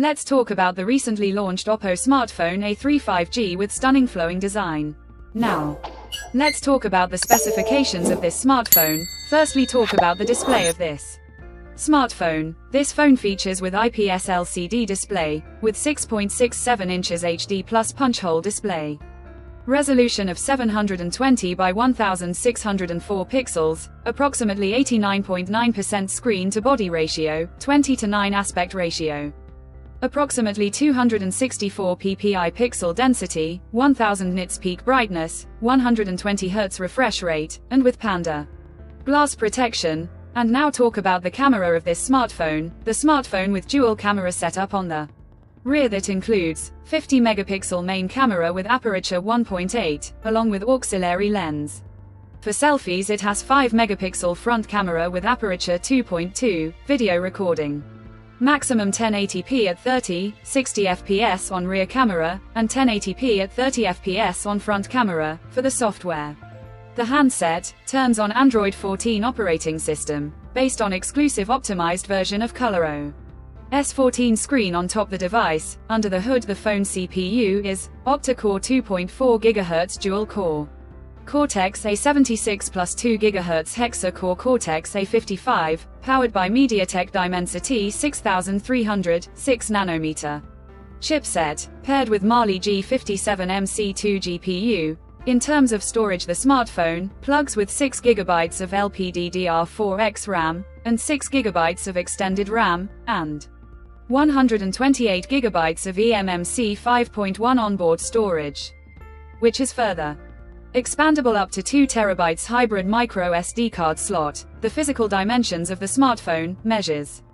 Let's talk about the recently launched Oppo smartphone A3 5G with stunning flowing design. Now, let's talk about the specifications of this smartphone. Firstly, talk about the display of this smartphone. This phone features with IPS LCD display, with 6.67 inches HD plus punch hole display. Resolution of 720 by 1604 pixels, approximately 89.9% screen-to-body ratio, 20:9 aspect ratio. Approximately 264 ppi pixel density, 1000 nits peak brightness, 120 Hz refresh rate, and with Panda glass protection. And now talk about the camera of this smartphone. The smartphone with dual camera setup on the rear that includes 50 megapixel main camera with aperture 1.8, along with auxiliary lens. For selfies it has 5 megapixel front camera with aperture 2.2, video recording. Maximum 1080p at 30, 60 fps on rear camera, and 1080p at 30 fps on front camera. For the software, the handset turns on Android 14 operating system, based on exclusive optimized version of ColorOS 14 screen on top the device. Under the hood, the phone CPU is octa-core 2.4 GHz dual-core Cortex A76 plus 2 GHz hexa-core Cortex A55, powered by MediaTek Dimensity 6300, 6 nanometer chipset, paired with Mali G57MC2 GPU. In terms of storage, the smartphone plugs with 6 GB of LPDDR4X RAM, and 6 GB of extended RAM, and 128 GB of eMMC 5.1 onboard storage, which is further expandable up to 2 TB hybrid micro SD card slot. The physical dimensions of the smartphone measures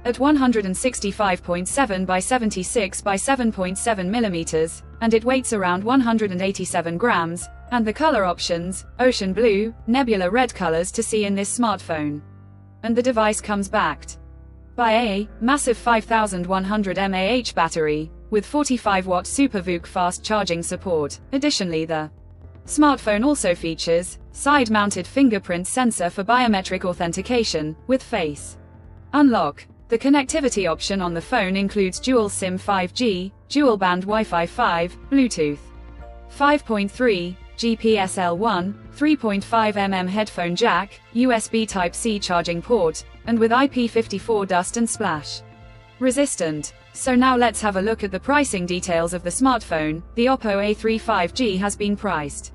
at 165.7 by 76 by 7.7 mm, and it weighs around 187 grams, and the color options, ocean blue, nebula red colors to see in this smartphone. And the device comes backed by a massive 5100 mAh battery, with 45-watt Super VOOC fast charging support. Additionally, the smartphone also features side-mounted fingerprint sensor for biometric authentication, with face unlock. The connectivity option on the phone includes dual SIM 5G, dual band Wi-Fi 5, Bluetooth 5.3, GPS L1, 3.5mm headphone jack, USB Type-C charging port, and with IP54 dust and splash resistant. So now let's have a look at the pricing details of the smartphone. The Oppo A3 5G has been priced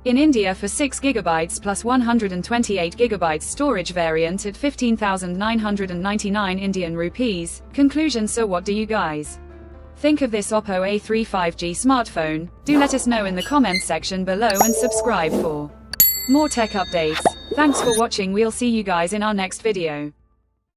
in India for 6 GB plus 128 GB storage variant at 15,999 Indian rupees. Conclusion: so what do you guys think of this Oppo A3 5G smartphone? Do let us know in the comments section below and subscribe for more tech updates. Thanks for watching. We'll see you guys in our next video.